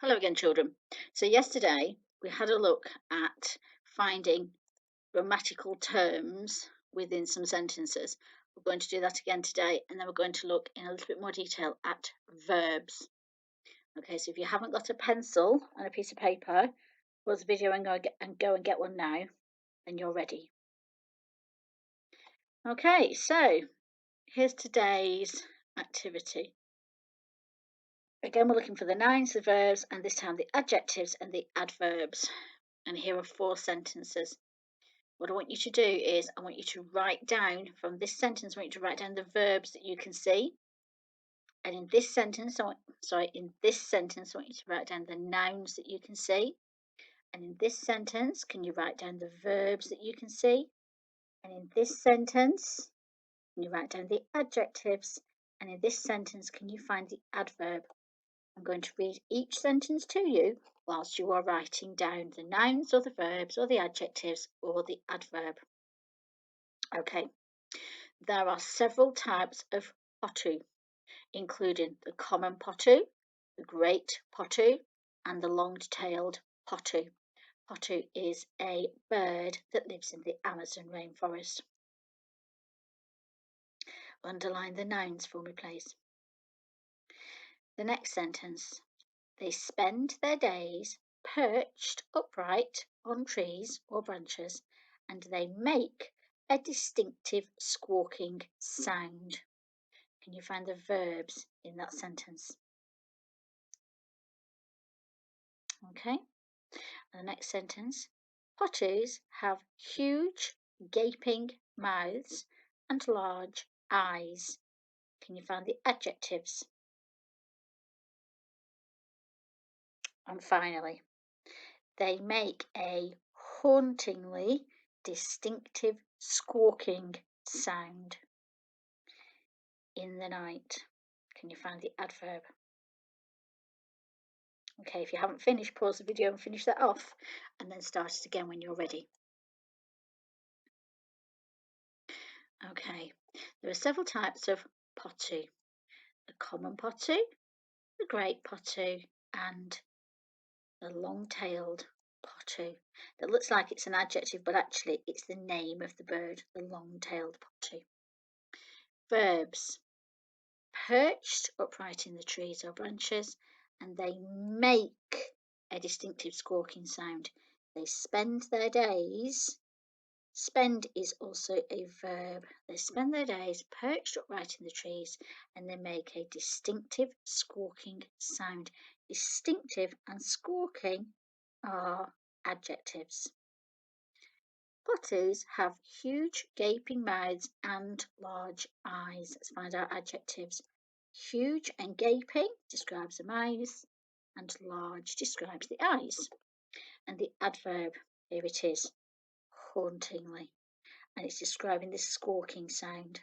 Hello again, children. So yesterday we had a look at finding grammatical terms within some sentences. We're going to do that again today, and then we're going to look in a little bit more detail at verbs. Okay, so if you haven't got a pencil and a piece of paper, pause the video and go and get one now, and you're ready. Okay, so here's today's activity. Again, we're looking for the nouns, the verbs, and this time the adjectives and the adverbs. And here are 4 sentences. What I want you to do is I want you to write down from this sentence, I want you to write down the verbs that you can see. And in this sentence, I want you to write down the nouns that you can see. And in this sentence, can you write down the verbs that you can see? And in this sentence, can you write down the adjectives? And in this sentence, can you find the adverb? I'm going to read each sentence to you whilst you are writing down the nouns or the verbs or the adjectives or the adverb. Okay, there are several types of potu, including the common potu, the great potu, and the long-tailed potu. Potu is a bird that lives in the Amazon rainforest. Underline the nouns for me, please. The next sentence. They spend their days perched upright on trees or branches, and they make a distinctive squawking sound. Can you find the verbs in that sentence? Okay, and the next sentence. Potus have huge gaping mouths and large eyes. Can you find the adjectives? And finally, they make a hauntingly distinctive squawking sound in the night. Can you find the adverb? Okay, if you haven't finished, pause the video and finish that off, and then start it again when you're ready. Okay, there are several types of potu. The common potu, the great potu, and the long-tailed potu. That looks like it's an adjective, but actually it's the name of the bird, the long-tailed potu. Verbs. Perched upright in the trees or branches, and they make a distinctive squawking sound. They spend their days. Spend is also a verb. They spend their days perched upright in the trees, and they make a distinctive squawking sound. Distinctive and squawking are adjectives. Potus have huge gaping mouths and large eyes. Let's find our adjectives. Huge and gaping describes the mouths, and large describes the eyes. And the adverb, here it is, hauntingly. And it's describing this squawking sound.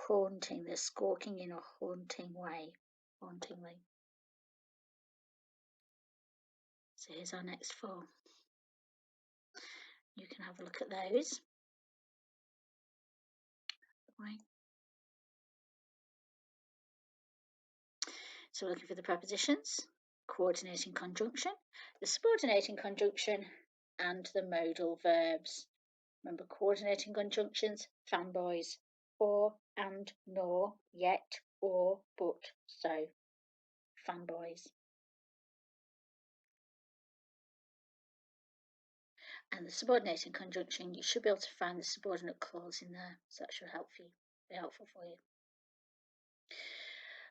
Haunting, they're squawking in a haunting way. Hauntingly. So here's our next 4. You can have a look at those. Right. So we're looking for the prepositions, coordinating conjunction, the subordinating conjunction, and the modal verbs. Remember, coordinating conjunctions, fanboys, or, and, nor, yet, or, but, so, fanboys. And the subordinating conjunction, you should be able to find the subordinate clause in there, so that should be helpful for you.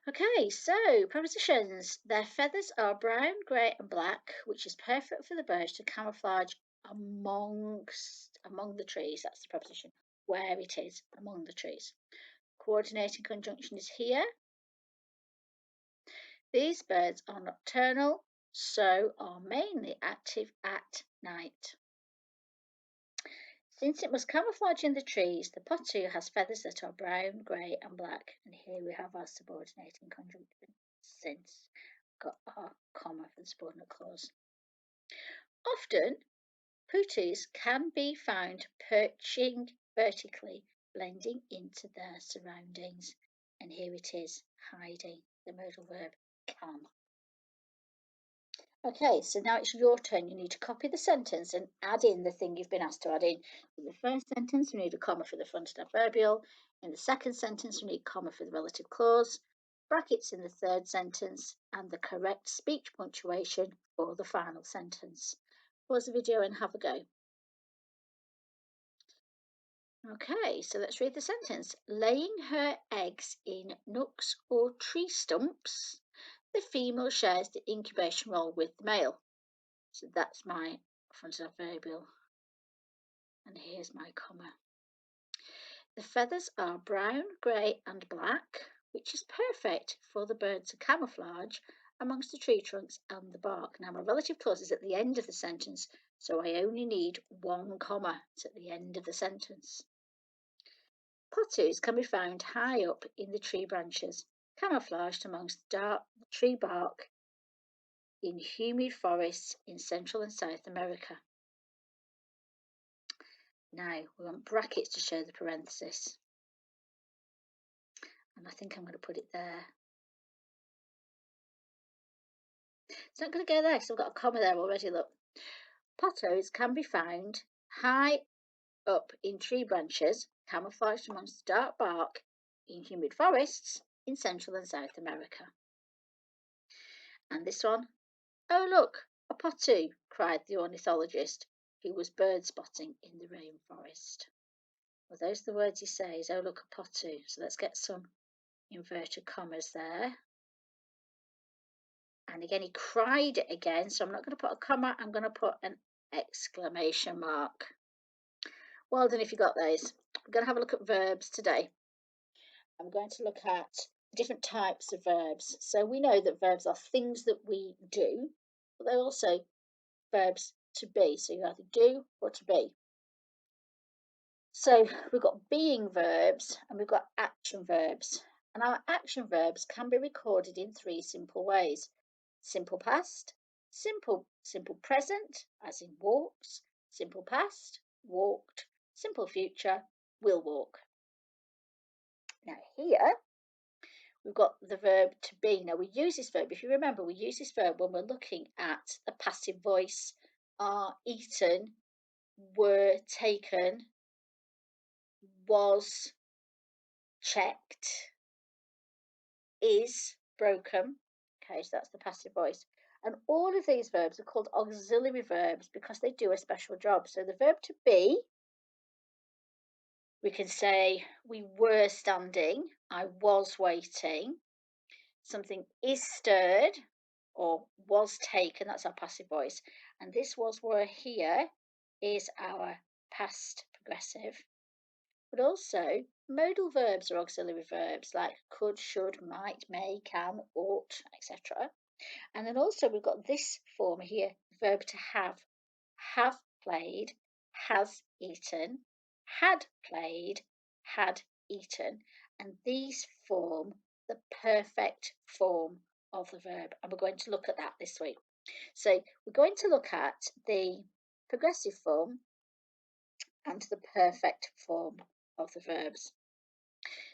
Okay, so prepositions. Their feathers are brown, grey and black, which is perfect for the birds to camouflage among the trees. That's the preposition, where it is, among the trees. Coordinating conjunction is here. These birds are nocturnal, so are mainly active at night. Since it must camouflage in the trees, the potu has feathers that are brown, grey and black. And here we have our subordinating conjunction, since we've got our comma for the subordinate clause. Often, potus can be found perching vertically, blending into their surroundings. And here it is, hiding, the modal verb can. Okay, so now it's your turn. You need to copy the sentence and add in the thing you've been asked to add in. In the first sentence, we need a comma for the front of the adverbial. In the second sentence, we need a comma for the relative clause, brackets in the third sentence, and the correct speech punctuation for the final sentence. Pause the video and have a go. Okay, so let's read the sentence. Laying her eggs in nooks or tree stumps, the female shares the incubation role with the male. So that's my front adverbial. And here's my comma. The feathers are brown, grey and black, which is perfect for the bird to camouflage amongst the tree trunks and the bark. Now my relative clause is at the end of the sentence, so I only need one comma. It's at the end of the sentence. Potatoes can be found high up in the tree branches, camouflaged amongst the dark tree bark in humid forests in Central and South America. Now we want brackets to show the parenthesis. And I think I'm going to put it there. It's not going to go there because I've got a comma there already, look. Potatoes can be found high up in tree branches, camouflaged amongst the dark bark in humid forests in Central and South America. And this one, oh look, a potato, cried the ornithologist, who was bird spotting in the rainforest. Well, those are the words he says, oh look, a potato. So let's get some inverted commas there. And again, he cried it again, so I'm not going to put a comma, I'm going to put an exclamation mark. Well done if you got those. We're going to have a look at verbs today. I'm going to look at different types of verbs. So we know that verbs are things that we do, but they're also verbs to be. So you either do or to be. So we've got being verbs and we've got action verbs. And our action verbs can be recorded in three simple ways. Simple past, simple present, as in walks, simple past, walked, simple future, will walk. Now here we've got the verb to be. Now we use this verb, if you remember, we use this verb when we're looking at a passive voice, are eaten, were taken, was checked, is broken. Okay, so that's the passive voice. And all of these verbs are called auxiliary verbs because they do a special job. So the verb to be, we can say we were standing, I was waiting. Something is stirred or was taken, that's our passive voice. And this was, were, here is our past progressive. But also, modal verbs are auxiliary verbs like could, should, might, may, can, ought, etc. And then also we've got this form here, verb to have played, has eaten, had played, had eaten. And these form the perfect form of the verb. And we're going to look at that this week. So we're going to look at the progressive form and the perfect form of the verbs.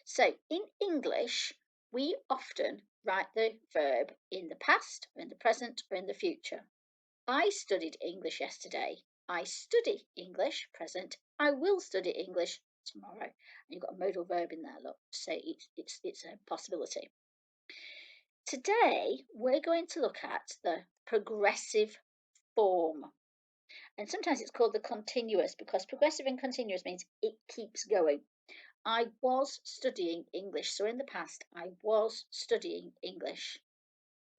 So in English, we often write the verb in the past, or in the present, or in the future. I studied English yesterday. I study English, present. I will study English tomorrow. And you've got a modal verb in there, look, to say it's a possibility. Today, we're going to look at the progressive form. And sometimes it's called the continuous because progressive and continuous means it keeps going. I was studying English. So in the past, I was studying English.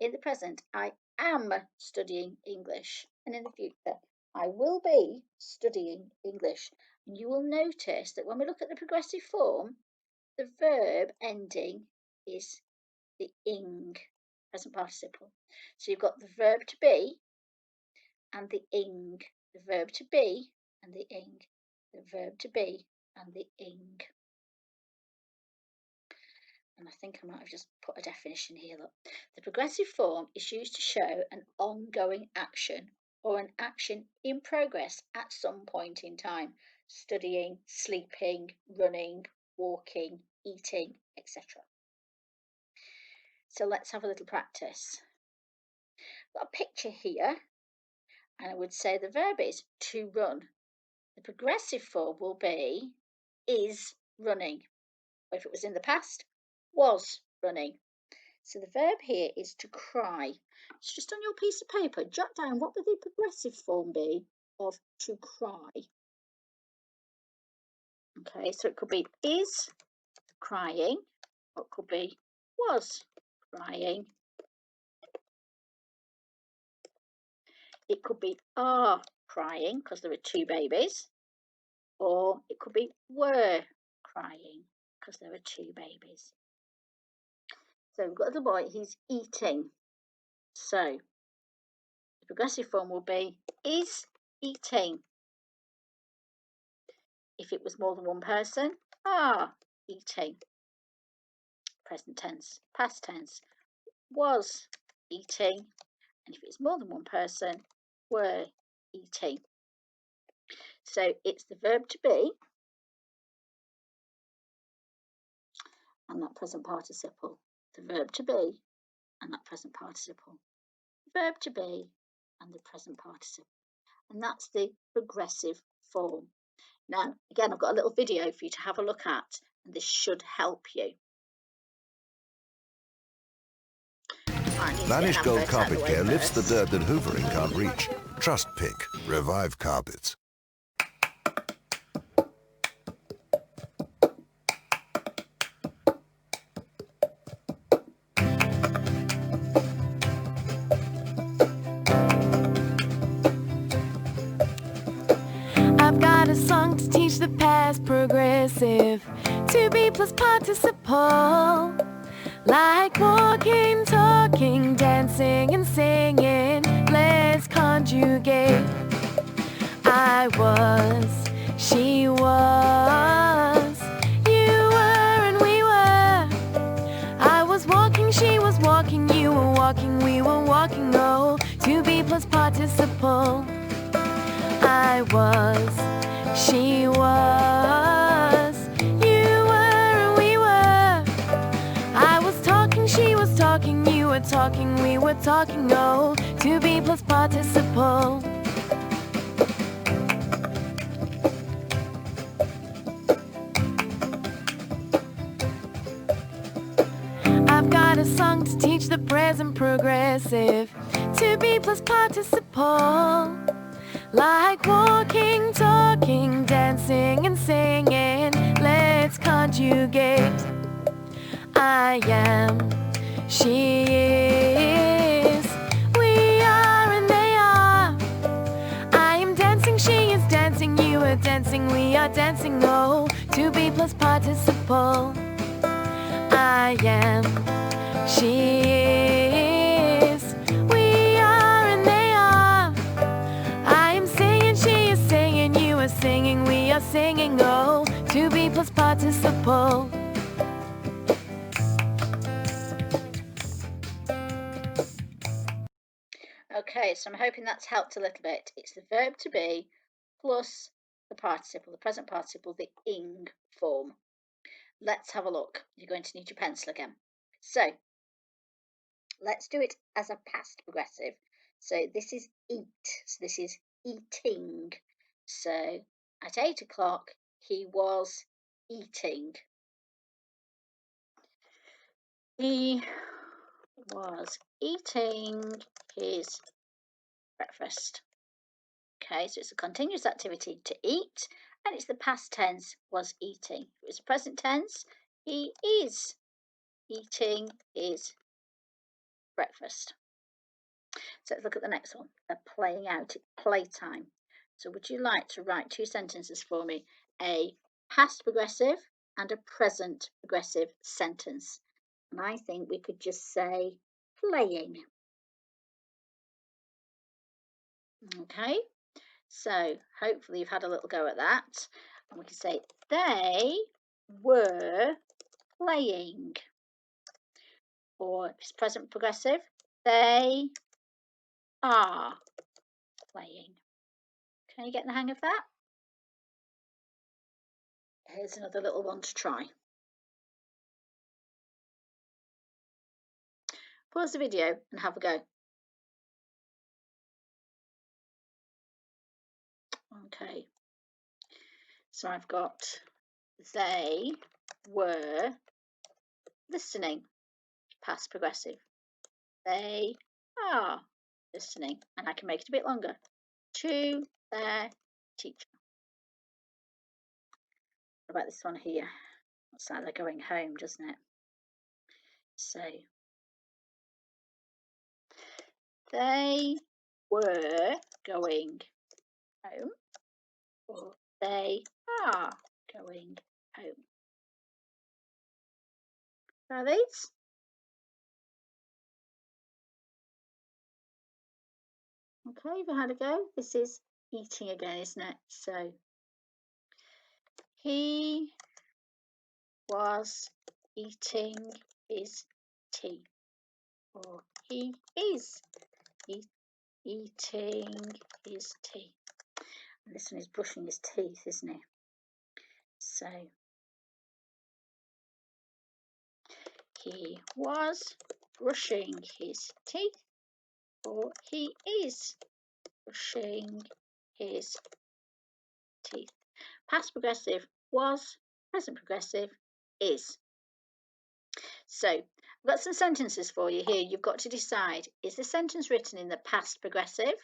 In the present, I am studying English. And in the future, I will be studying English. And you will notice that when we look at the progressive form, the verb ending is the ing, present participle. So you've got the verb to be and the ing, the verb to be and the ing, the verb to be and the ing. And I think I might have just put a definition here. Look, the progressive form is used to show an ongoing action or an action in progress at some point in time. Studying, sleeping, running, walking, eating, etc. So let's have a little practice. Got a picture here, and I would say the verb is to run. The progressive form will be is running. Or if it was in the past, was running. So the verb here is to cry. It's just on your piece of paper, jot down what would the progressive form be of to cry. Okay, so it could be is crying, or it could be was crying. It could be are crying because there are two babies, or it could be were crying because there are two babies. So we've got the boy, he's eating. So the progressive form will be is eating. If it was more than one person, are eating. Present tense, past tense, was eating. And if it's more than one person, were eating. So it's the verb to be and that present participle. The verb to be and that present participle. The verb to be and the present participle. And that's the progressive form. Now, again, I've got a little video for you to have a look at, and this should help you. Vanish Gold Carpet Care lifts the dirt that hoovering can't reach. Trust Pick. Revive carpets. I've got a song to teach the past progressive. To be plus participle. Like walking, talking, dancing and singing. Let's conjugate. I was, she was, you were and we were. I was walking, she was walking, you were walking, we were walking. Oh, to be plus participle. I was, she was, you were and we were. I was talking, she was talking, you were talking, we were talking. Oh, to be plus participle. I've got a song to teach the present progressive. To be plus participle. Like walking, talking, dancing and singing. Let's conjugate. I am, she is, we are and they are. I am dancing, she is dancing, you are dancing, we are dancing. Oh, to be plus participle. I am, she is, we are and they are. I am singing, she is singing, you are singing, we are singing. Oh, to be plus participle. Okay, so I'm hoping that's helped a little bit. It's the verb to be plus the participle, the present participle, the ing form. Let's have a look. You're going to need your pencil again. So let's do it as a past progressive. So this is eat. So this is eating. So at 8 o'clock, he was eating. He was eating his breakfast. Okay, so it's a continuous activity to eat, and it's the past tense was eating. If it was the present tense, he is eating his breakfast. So let's look at the next one. They're playing out, playtime. So would you like to write two sentences for me? A past progressive and a present progressive sentence. And I think we could just say playing. Okay, so hopefully you've had a little go at that. And we can say they were playing. Or if it's present progressive, they are playing. Can you get the hang of that? Here's another little one to try. Pause the video and have a go. Okay, so I've got they were listening, past progressive. They are listening, and I can make it a bit longer, to their teacher. What about this one here? Looks like they're going home, doesn't it? So they were going home, or they are going home. Are these? Okay, you've had a go. This is eating again, isn't it? So he was eating his tea, or he is eating his tea. And this one is brushing his teeth, isn't he? So he was brushing his teeth, or he is brushing his teeth. Past progressive was, present progressive is. So I've got some sentences for you here. You've got to decide, is the sentence written in the past progressive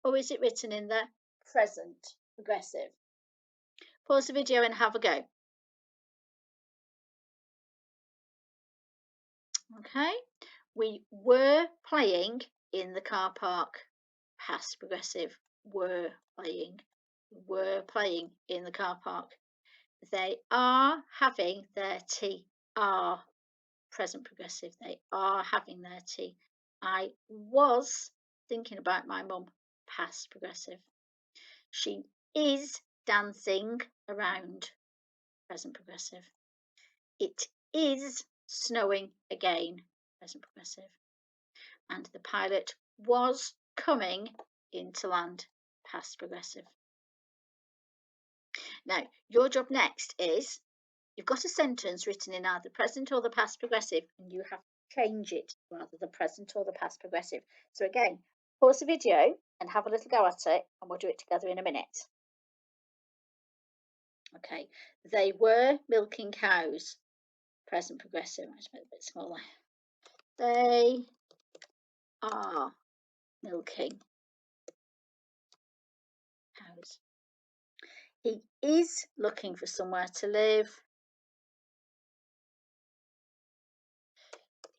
or is it written in the present progressive? Pause the video and have a go. Okay, we were playing in the car park. Past progressive, were playing in the car park. They are having their tea. Are, present progressive, they are having their tea. I was thinking about my mum. Past progressive. She is dancing around. Present progressive. It is snowing again. Present progressive. And the pilot was coming into land. Past progressive. Now, your job next is, you've got a sentence written in either the present or the past progressive, and you have to change it to either the present or the past progressive. So again, pause the video and have a little go at it, and we'll do it together in a minute. Okay, they were milking cows. Present progressive. I just make it a bit smaller. They are milking cows. He is looking for somewhere to live.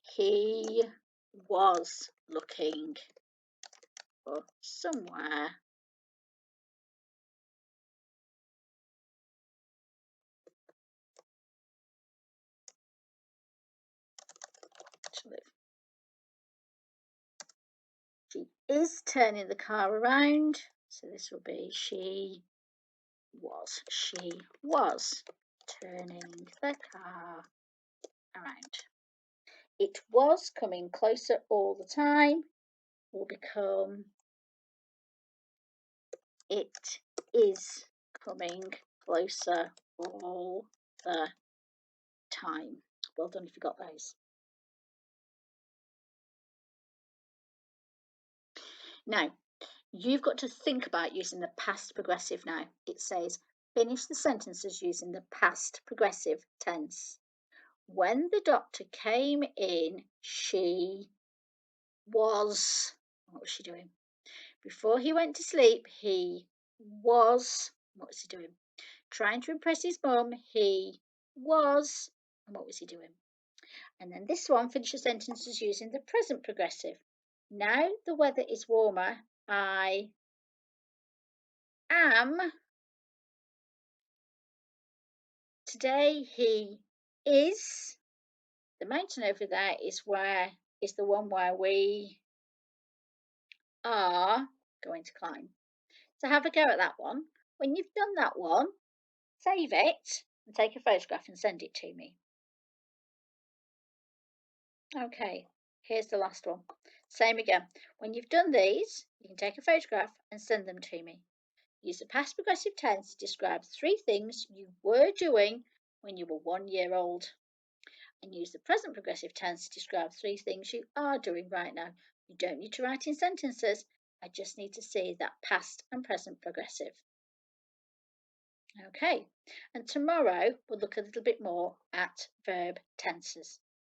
He was looking for somewhere to live. She is turning the car around. So this will be she was. She was turning the car around. It was coming closer all the time. Will become it is coming closer all the time. Well done if you got those. Now, you've got to think about using the past progressive now. It says, finish the sentences using the past progressive tense. When the doctor came in, she was, what was she doing? Before he went to sleep, he was, what was he doing? Trying to impress his mum, he was, and what was he doing? And then this one, finish the sentences using the present progressive. Now the weather is warmer, I am. Today he is. The mountain over there is the one where we are going to climb. So have a go at that one. When you've done that one, save it and take a photograph and send it to me. Okay, here's the last one. Same again. When you've done these, you can take a photograph and send them to me. Use the past progressive tense to describe 3 things you were doing when you were 1 year old. And use the present progressive tense to describe 3 things you are doing right now. You don't need to write in sentences. I just need to see that past and present progressive. Okay, and tomorrow we'll look a little bit more at verb tenses.